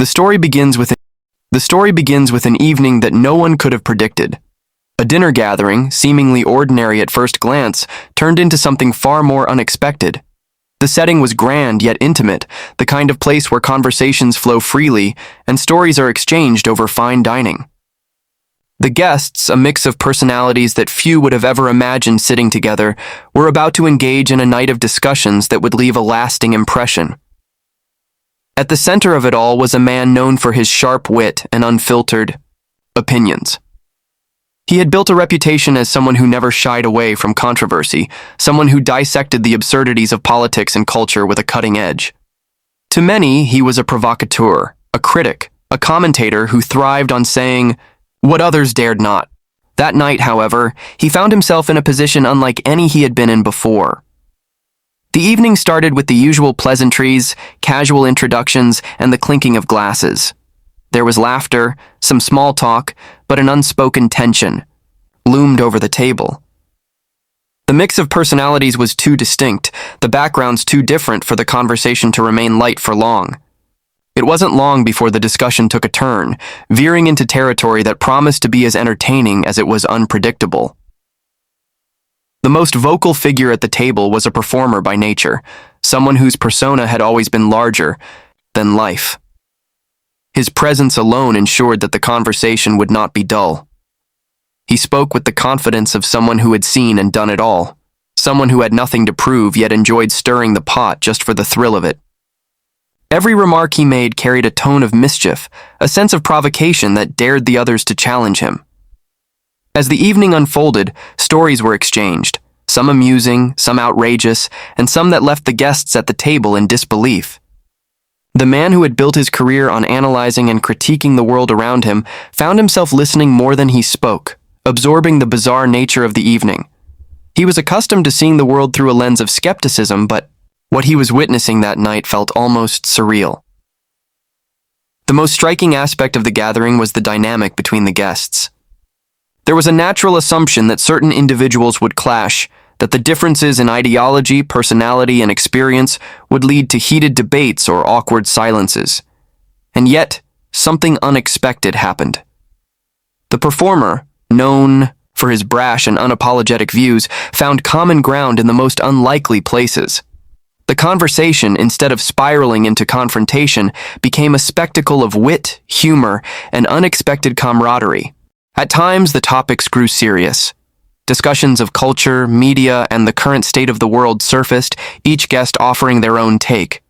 The story begins with an evening that no one could have predicted. A dinner gathering, seemingly ordinary at first glance, turned into something far more unexpected. The setting was grand yet intimate, the kind of place where conversations flow freely and stories are exchanged over fine dining. The guests, a mix of personalities that few would have ever imagined sitting together, were about to engage in a night of discussions that would leave a lasting impression. At the center of it all was a man known for his sharp wit and unfiltered opinions. He had built a reputation as someone who never shied away from controversy, someone who dissected the absurdities of politics and culture with a cutting edge. To many, he was a provocateur, a critic, a commentator who thrived on saying what others dared not. That night, however, he found himself in a position unlike any he had been in before. The evening started with the usual pleasantries, casual introductions, and the clinking of glasses. There was laughter, some small talk, but an unspoken tension loomed over the table. The mix of personalities was too distinct, the backgrounds too different for the conversation to remain light for long. It wasn't long before the discussion took a turn, veering into territory that promised to be as entertaining as it was unpredictable. The most vocal figure at the table was a performer by nature, someone whose persona had always been larger than life. His presence alone ensured that the conversation would not be dull. He spoke with the confidence of someone who had seen and done it all, someone who had nothing to prove yet enjoyed stirring the pot just for the thrill of it. Every remark he made carried a tone of mischief, a sense of provocation that dared the others to challenge him. As the evening unfolded, stories were exchanged, some amusing, some outrageous, and some that left the guests at the table in disbelief. The man who had built his career on analyzing and critiquing the world around him found himself listening more than he spoke, absorbing the bizarre nature of the evening. He was accustomed to seeing the world through a lens of skepticism, but what he was witnessing that night felt almost surreal. The most striking aspect of the gathering was the dynamic between the guests. There was a natural assumption that certain individuals would clash, that the differences in ideology, personality, and experience would lead to heated debates or awkward silences. And yet, something unexpected happened. The performer, known for his brash and unapologetic views, found common ground in the most unlikely places. The conversation, instead of spiraling into confrontation, became a spectacle of wit, humor, and unexpected camaraderie. At times, the topics grew serious. Discussions of culture, media, and the current state of the world surfaced, each guest offering their own take.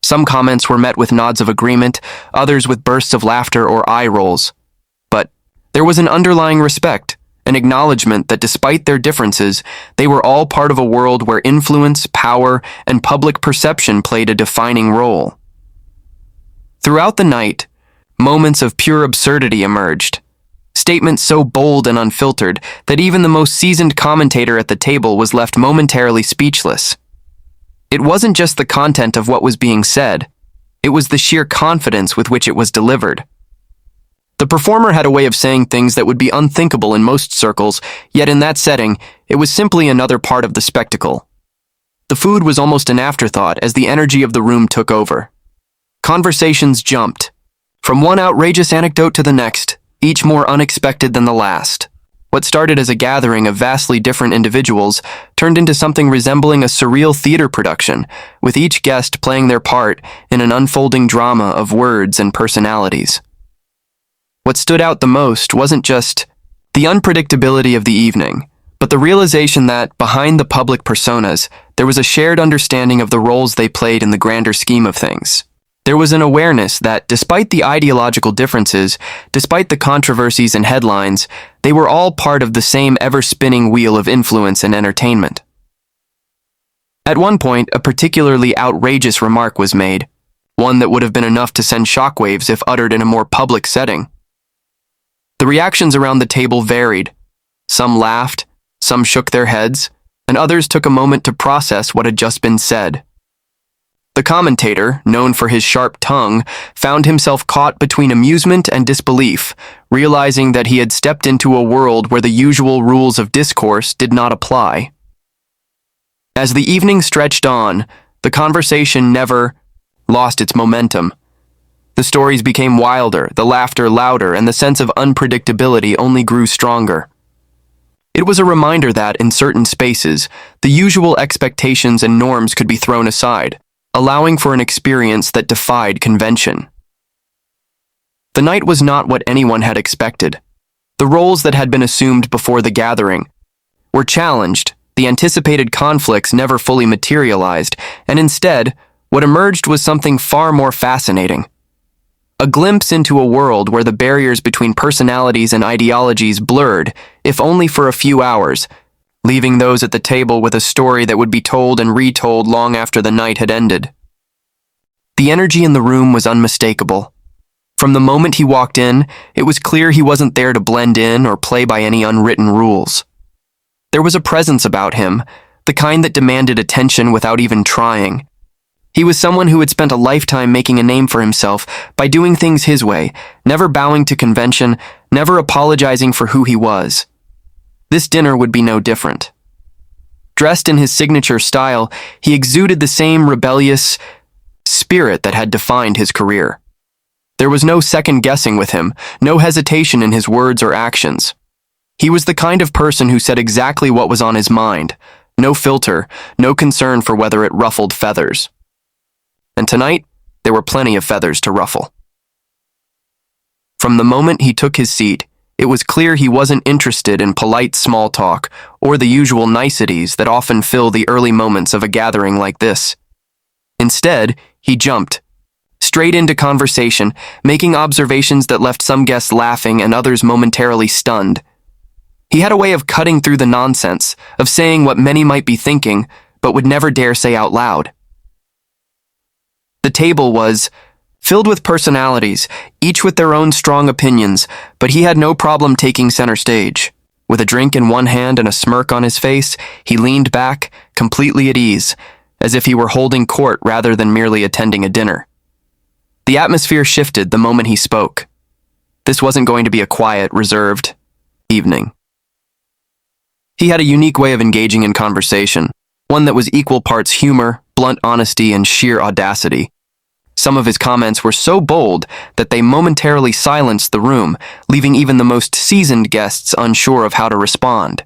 Some comments were met with nods of agreement, others with bursts of laughter or eye rolls. But there was an underlying respect, an acknowledgement that despite their differences, they were all part of a world where influence, power, and public perception played a defining role. Throughout the night, moments of pure absurdity emerged. Statements so bold and unfiltered that even the most seasoned commentator at the table was left momentarily speechless. It wasn't just the content of what was being said, it was the sheer confidence with which it was delivered. The performer had a way of saying things that would be unthinkable in most circles, yet in that setting, it was simply another part of the spectacle. The food was almost an afterthought as the energy of the room took over. Conversations jumped, from one outrageous anecdote to the next, each more unexpected than the last. What started as a gathering of vastly different individuals turned into something resembling a surreal theater production, with each guest playing their part in an unfolding drama of words and personalities. What stood out the most wasn't just the unpredictability of the evening, but the realization that, behind the public personas, there was a shared understanding of the roles they played in the grander scheme of things. There was an awareness that, despite the ideological differences, despite the controversies and headlines, they were all part of the same ever-spinning wheel of influence and entertainment. At one point, a particularly outrageous remark was made, one that would have been enough to send shockwaves if uttered in a more public setting. The reactions around the table varied. Some laughed, some shook their heads, and others took a moment to process what had just been said. The commentator, known for his sharp tongue, found himself caught between amusement and disbelief, realizing that he had stepped into a world where the usual rules of discourse did not apply. As the evening stretched on, the conversation never lost its momentum. The stories became wilder, the laughter louder, and the sense of unpredictability only grew stronger. It was a reminder that, in certain spaces, the usual expectations and norms could be thrown aside, allowing for an experience that defied convention. The night was not what anyone had expected. The roles that had been assumed before the gathering were challenged, the anticipated conflicts never fully materialized, and instead, what emerged was something far more fascinating. A glimpse into a world where the barriers between personalities and ideologies blurred, if only for a few hours, leaving those at the table with a story that would be told and retold long after the night had ended. The energy in the room was unmistakable. From the moment he walked in, it was clear he wasn't there to blend in or play by any unwritten rules. There was a presence about him, the kind that demanded attention without even trying. He was someone who had spent a lifetime making a name for himself by doing things his way, never bowing to convention, never apologizing for who he was. This dinner would be no different. Dressed in his signature style, he exuded the same rebellious spirit that had defined his career. There was no second guessing with him, no hesitation in his words or actions. He was the kind of person who said exactly what was on his mind, no filter, no concern for whether it ruffled feathers. And tonight, there were plenty of feathers to ruffle. From the moment he took his seat, it was clear he wasn't interested in polite small talk or the usual niceties that often fill the early moments of a gathering like this. Instead, he jumped straight into conversation, making observations that left some guests laughing and others momentarily stunned. He had a way of cutting through the nonsense, of saying what many might be thinking, but would never dare say out loud. The table was filled with personalities, each with their own strong opinions, but he had no problem taking center stage. With a drink in one hand and a smirk on his face, he leaned back, completely at ease, as if he were holding court rather than merely attending a dinner. The atmosphere shifted the moment he spoke. This wasn't going to be a quiet, reserved evening. He had a unique way of engaging in conversation, one that was equal parts humor, blunt honesty, and sheer audacity. Some of his comments were so bold that they momentarily silenced the room, leaving even the most seasoned guests unsure of how to respond.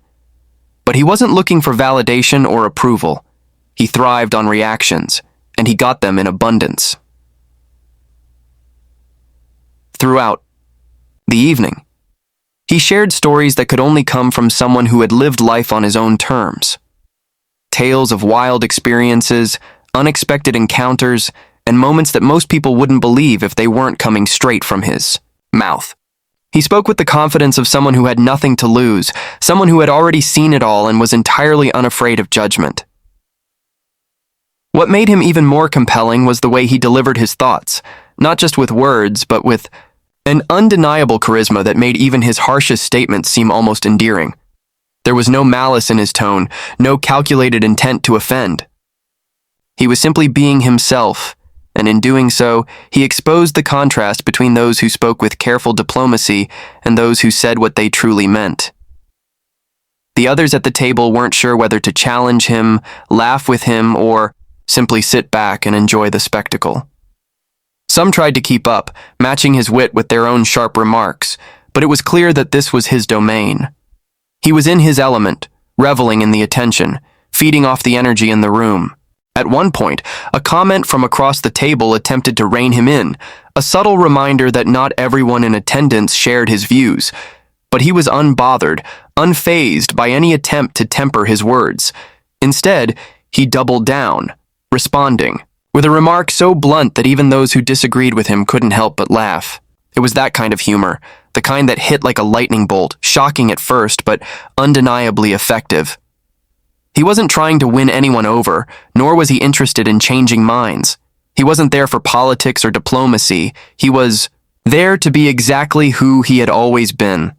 But he wasn't looking for validation or approval. He thrived on reactions, and he got them in abundance. Throughout the evening, he shared stories that could only come from someone who had lived life on his own terms. Tales of wild experiences, unexpected encounters, and moments that most people wouldn't believe if they weren't coming straight from his mouth. He spoke with the confidence of someone who had nothing to lose, someone who had already seen it all and was entirely unafraid of judgment. What made him even more compelling was the way he delivered his thoughts, not just with words, but with an undeniable charisma that made even his harshest statements seem almost endearing. There was no malice in his tone, no calculated intent to offend. He was simply being himself, and in doing so, he exposed the contrast between those who spoke with careful diplomacy and those who said what they truly meant. The others at the table weren't sure whether to challenge him, laugh with him, or simply sit back and enjoy the spectacle. Some tried to keep up, matching his wit with their own sharp remarks, but it was clear that this was his domain. He was in his element, reveling in the attention, feeding off the energy in the room. At one point, a comment from across the table attempted to rein him in, a subtle reminder that not everyone in attendance shared his views, but he was unbothered, unfazed by any attempt to temper his words. Instead, he doubled down, responding, with a remark so blunt that even those who disagreed with him couldn't help but laugh. It was that kind of humor, the kind that hit like a lightning bolt, shocking at first, but undeniably effective. He wasn't trying to win anyone over, nor was he interested in changing minds. He wasn't there for politics or diplomacy. He was there to be exactly who he had always been,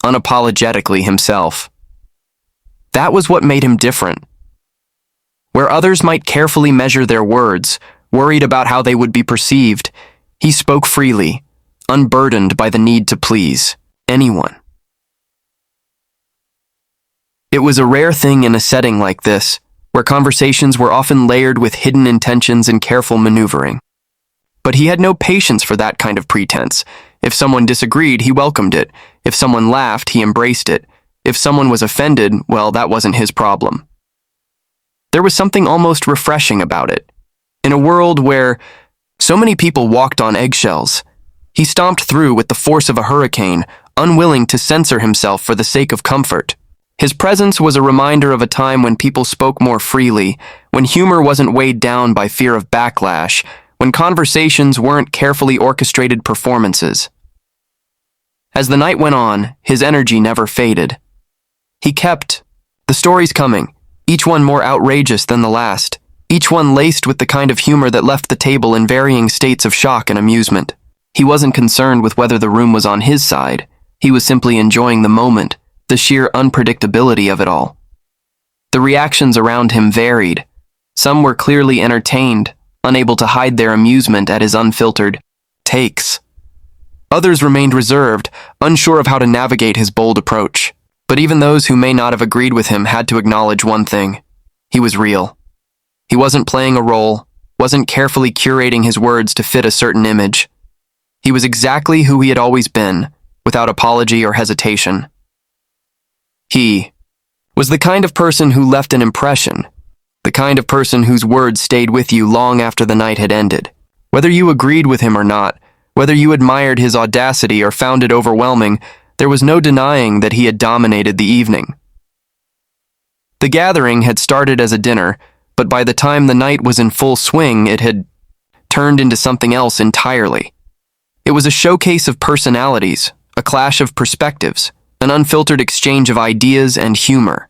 unapologetically himself. That was what made him different. Where others might carefully measure their words, worried about how they would be perceived, he spoke freely, unburdened by the need to please anyone. It was a rare thing in a setting like this, where conversations were often layered with hidden intentions and careful maneuvering. But he had no patience for that kind of pretense. If someone disagreed, he welcomed it. If someone laughed, he embraced it. If someone was offended, well, that wasn't his problem. There was something almost refreshing about it. In a world where so many people walked on eggshells, he stomped through with the force of a hurricane, unwilling to censor himself for the sake of comfort. His presence was a reminder of a time when people spoke more freely, when humor wasn't weighed down by fear of backlash, when conversations weren't carefully orchestrated performances. As the night went on, his energy never faded. He kept the stories coming, each one more outrageous than the last, each one laced with the kind of humor that left the table in varying states of shock and amusement. He wasn't concerned with whether the room was on his side. He was simply enjoying the moment, the sheer unpredictability of it all. The reactions around him varied. Some were clearly entertained, unable to hide their amusement at his unfiltered takes. Others remained reserved, unsure of how to navigate his bold approach. But even those who may not have agreed with him had to acknowledge one thing. He was real. He wasn't playing a role, wasn't carefully curating his words to fit a certain image. He was exactly who he had always been, without apology or hesitation. He was the kind of person who left an impression, the kind of person whose words stayed with you long after the night had ended. Whether you agreed with him or not, whether you admired his audacity or found it overwhelming, there was no denying that he had dominated the evening. The gathering had started as a dinner, but by the time the night was in full swing, it had turned into something else entirely. It was a showcase of personalities, a clash of perspectives, an unfiltered exchange of ideas and humor.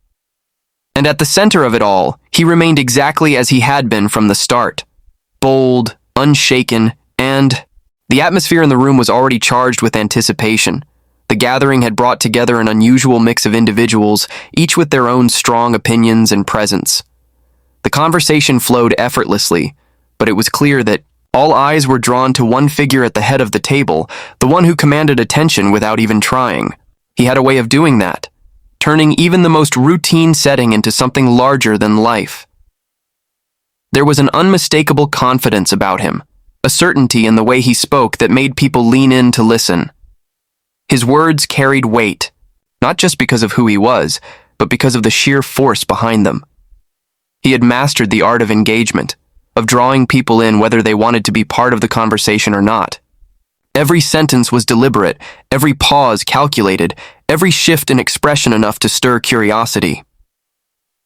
And at the center of it all, he remained exactly as he had been from the start. Bold, unshaken, and the atmosphere in the room was already charged with anticipation. The gathering had brought together an unusual mix of individuals, each with their own strong opinions and presence. The conversation flowed effortlessly, but it was clear that all eyes were drawn to one figure at the head of the table, the one who commanded attention without even trying. He had a way of doing that, turning even the most routine setting into something larger than life. There was an unmistakable confidence about him, a certainty in the way he spoke that made people lean in to listen. His words carried weight, not just because of who he was, but because of the sheer force behind them. He had mastered the art of engagement, of drawing people in whether they wanted to be part of the conversation or not. Every sentence was deliberate, every pause calculated, every shift in expression enough to stir curiosity.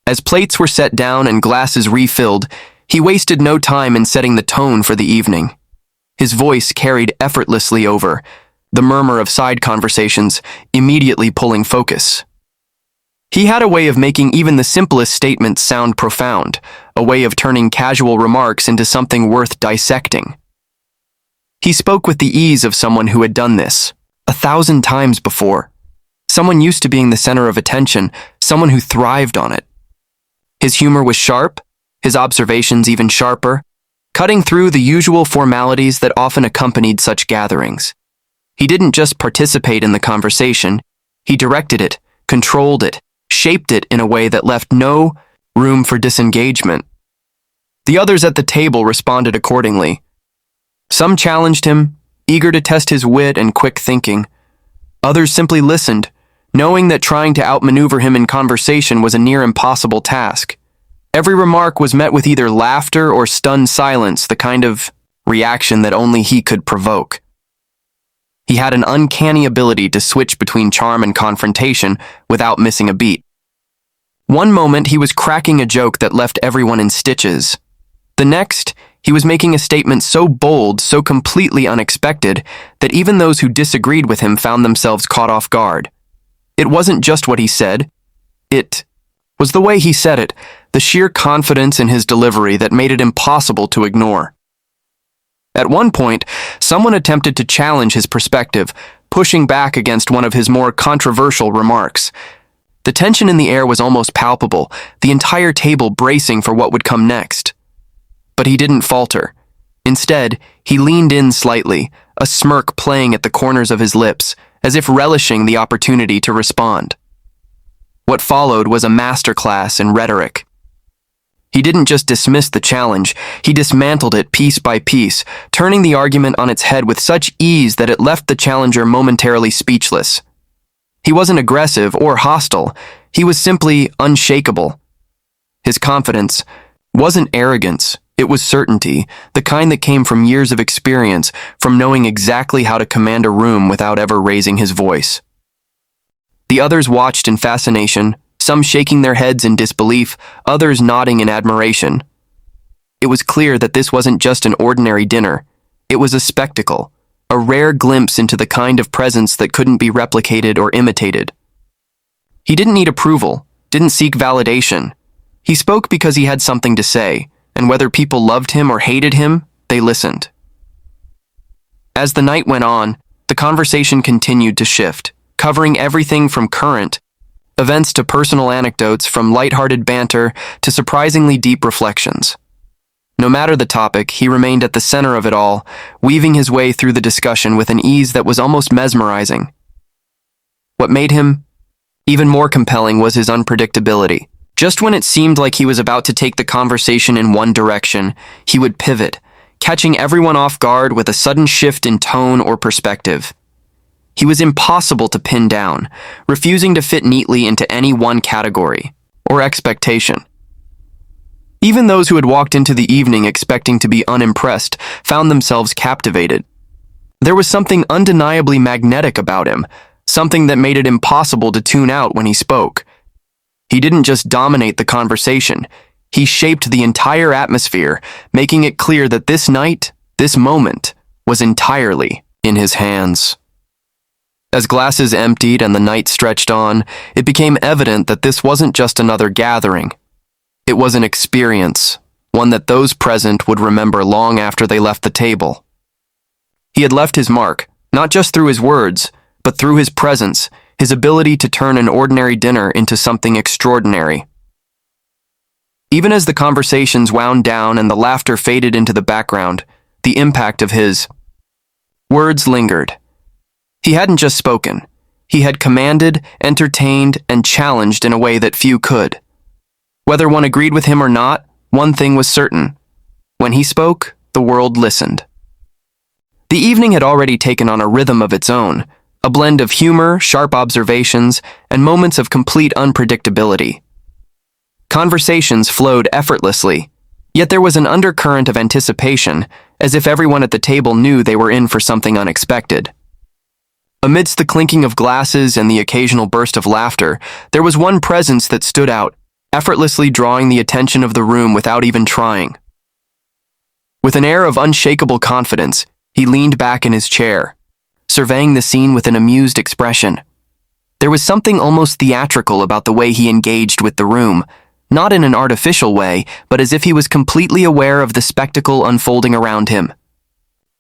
As plates were set down and glasses refilled, he wasted no time in setting the tone for the evening. His voice carried effortlessly over, the murmur of side conversations immediately pulling focus. He had a way of making even the simplest statements sound profound, a way of turning casual remarks into something worth dissecting. He spoke with the ease of someone who had done this 1,000 times before, someone used to being the center of attention, someone who thrived on it. His humor was sharp, his observations even sharper, cutting through the usual formalities that often accompanied such gatherings. He didn't just participate in the conversation, he directed it, controlled it, shaped it in a way that left no room for disengagement. The others at the table responded accordingly. Some challenged him, eager to test his wit and quick thinking. Others simply listened, knowing that trying to outmaneuver him in conversation was a near impossible task. Every remark was met with either laughter or stunned silence, the kind of reaction that only he could provoke. He had an uncanny ability to switch between charm and confrontation without missing a beat. One moment, he was cracking a joke that left everyone in stitches. The next, he was making a statement so bold, so completely unexpected, that even those who disagreed with him found themselves caught off guard. It wasn't just what he said. It was the way he said it, the sheer confidence in his delivery that made it impossible to ignore. At one point, someone attempted to challenge his perspective, pushing back against one of his more controversial remarks. The tension in the air was almost palpable, the entire table bracing for what would come next. But he didn't falter. Instead, he leaned in slightly, a smirk playing at the corners of his lips, as if relishing the opportunity to respond. What followed was a masterclass in rhetoric. He didn't just dismiss the challenge, he dismantled it piece by piece, turning the argument on its head with such ease that it left the challenger momentarily speechless. He wasn't aggressive or hostile, he was simply unshakable. His confidence wasn't arrogance, it was certainty, the kind that came from years of experience, from knowing exactly how to command a room without ever raising his voice. The others watched in fascination, some shaking their heads in disbelief, others nodding in admiration. It was clear that this wasn't just an ordinary dinner. It was a spectacle, a rare glimpse into the kind of presence that couldn't be replicated or imitated. He didn't need approval, didn't seek validation. He spoke because he had something to say, and whether people loved him or hated him, they listened. As the night went on, the conversation continued to shift, covering everything from current events to personal anecdotes, from lighthearted banter to surprisingly deep reflections. No matter the topic, he remained at the center of it all, weaving his way through the discussion with an ease that was almost mesmerizing. What made him even more compelling was his unpredictability. Just when it seemed like he was about to take the conversation in one direction, he would pivot, catching everyone off guard with a sudden shift in tone or perspective. He was impossible to pin down, refusing to fit neatly into any one category or expectation. Even those who had walked into the evening expecting to be unimpressed found themselves captivated. There was something undeniably magnetic about him, something that made it impossible to tune out when he spoke. He didn't just dominate the conversation, he shaped the entire atmosphere, making it clear that this night, this moment, was entirely in his hands. As glasses emptied and the night stretched on, it became evident that this wasn't just another gathering. It was an experience, one that those present would remember long after they left the table. He had left his mark, not just through his words, but through his presence, his ability to turn an ordinary dinner into something extraordinary. Even as the conversations wound down and the laughter faded into the background, the impact of his words lingered. He hadn't just spoken. He had commanded, entertained, and challenged in a way that few could. Whether one agreed with him or not, one thing was certain. When he spoke, the world listened. The evening had already taken on a rhythm of its own, a blend of humor, sharp observations, and moments of complete unpredictability. Conversations flowed effortlessly, yet there was an undercurrent of anticipation, as if everyone at the table knew they were in for something unexpected. Amidst the clinking of glasses and the occasional burst of laughter, there was one presence that stood out, effortlessly drawing the attention of the room without even trying. With an air of unshakable confidence, he leaned back in his chair, surveying the scene with an amused expression. There was something almost theatrical about the way he engaged with the room, not in an artificial way, but as if he was completely aware of the spectacle unfolding around him.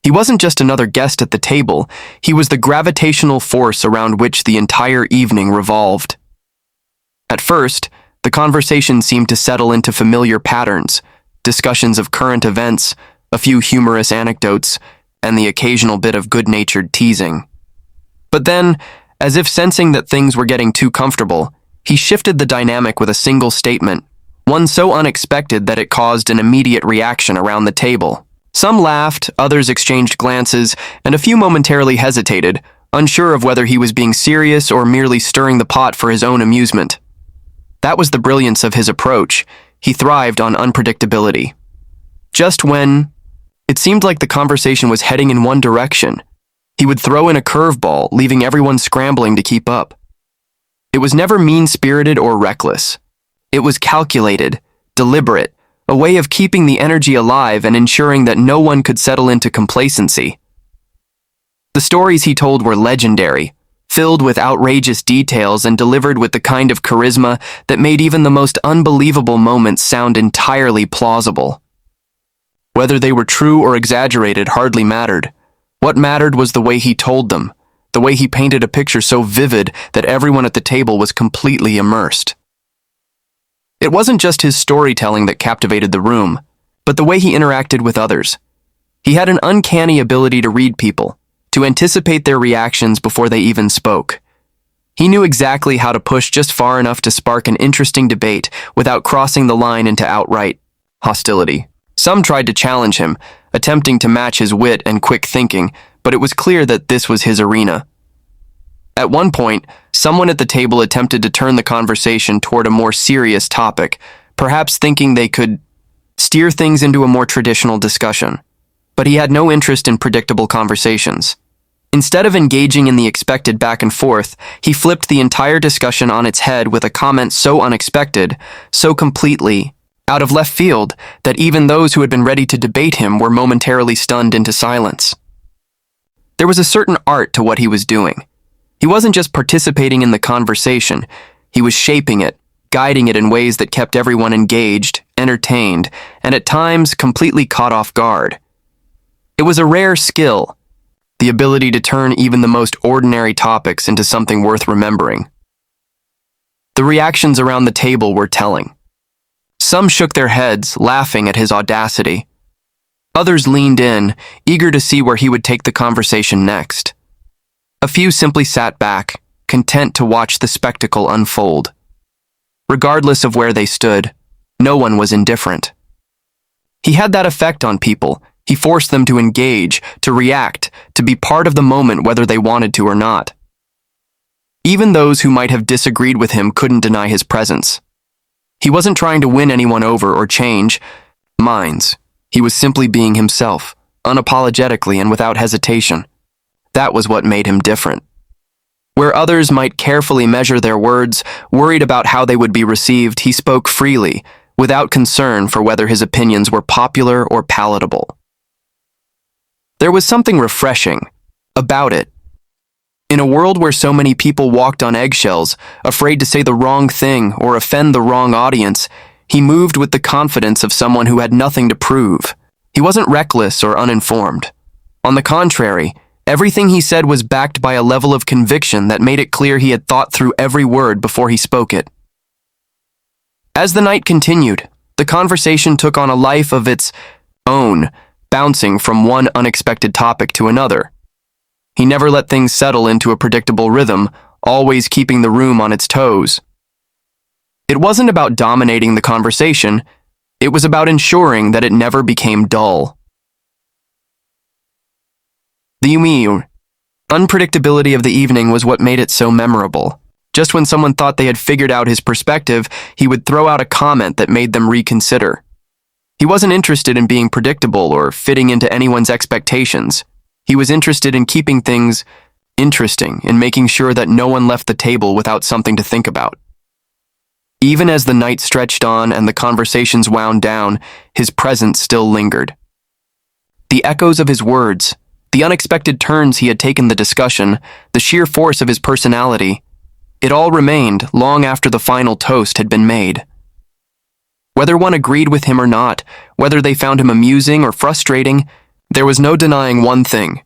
He wasn't just another guest at the table, he was the gravitational force around which the entire evening revolved. At first, the conversation seemed to settle into familiar patterns, discussions of current events, a few humorous anecdotes, and the occasional bit of good-natured teasing. But then, as if sensing that things were getting too comfortable, he shifted the dynamic with a single statement, one so unexpected that it caused an immediate reaction around the table. Some laughed, others exchanged glances, and a few momentarily hesitated, unsure of whether he was being serious or merely stirring the pot for his own amusement. That was the brilliance of his approach. He thrived on unpredictability. Just when it seemed like the conversation was heading in one direction, he would throw in a curveball, leaving everyone scrambling to keep up. It was never mean-spirited or reckless. It was calculated, deliberate, a way of keeping the energy alive and ensuring that no one could settle into complacency. The stories he told were legendary, filled with outrageous details and delivered with the kind of charisma that made even the most unbelievable moments sound entirely plausible. Whether they were true or exaggerated hardly mattered. What mattered was the way he told them, the way he painted a picture so vivid that everyone at the table was completely immersed. It wasn't just his storytelling that captivated the room, but the way he interacted with others. He had an uncanny ability to read people, to anticipate their reactions before they even spoke. He knew exactly how to push just far enough to spark an interesting debate without crossing the line into outright hostility. Some tried to challenge him, attempting to match his wit and quick thinking, but it was clear that this was his arena. At one point, someone at the table attempted to turn the conversation toward a more serious topic, perhaps thinking they could steer things into a more traditional discussion. But he had no interest in predictable conversations. Instead of engaging in the expected back and forth, he flipped the entire discussion on its head with a comment so unexpected, so completely out of left field, that even those who had been ready to debate him were momentarily stunned into silence. There was a certain art to what he was doing. He wasn't just participating in the conversation, he was shaping it, guiding it in ways that kept everyone engaged, entertained, and at times completely caught off guard. It was a rare skill, the ability to turn even the most ordinary topics into something worth remembering. The reactions around the table were telling. Some shook their heads, laughing at his audacity. Others leaned in, eager to see where he would take the conversation next. A few simply sat back, content to watch the spectacle unfold. Regardless of where they stood, no one was indifferent. He had that effect on people. He forced them to engage, to react, to be part of the moment whether they wanted to or not. Even those who might have disagreed with him couldn't deny his presence. He wasn't trying to win anyone over or change minds. He was simply being himself, unapologetically and without hesitation. That was what made him different. Where others might carefully measure their words, worried about how they would be received, he spoke freely, without concern for whether his opinions were popular or palatable. There was something refreshing about it. In a world where so many people walked on eggshells, afraid to say the wrong thing or offend the wrong audience, he moved with the confidence of someone who had nothing to prove. He wasn't reckless or uninformed. On the contrary, everything he said was backed by a level of conviction that made it clear he had thought through every word before he spoke it. As the night continued, the conversation took on a life of its own, bouncing from one unexpected topic to another. He never let things settle into a predictable rhythm, always keeping the room on its toes. It wasn't about dominating the conversation, it was about ensuring that it never became dull. The unpredictability of the evening was what made it so memorable. Just when someone thought they had figured out his perspective, he would throw out a comment that made them reconsider. He wasn't interested in being predictable or fitting into anyone's expectations. He was interested in keeping things interesting and making sure that no one left the table without something to think about. Even as the night stretched on and the conversations wound down, his presence still lingered. The echoes of his words, the unexpected turns he had taken the discussion, the sheer force of his personality, it all remained long after the final toast had been made. Whether one agreed with him or not, whether they found him amusing or frustrating, there was no denying one thing.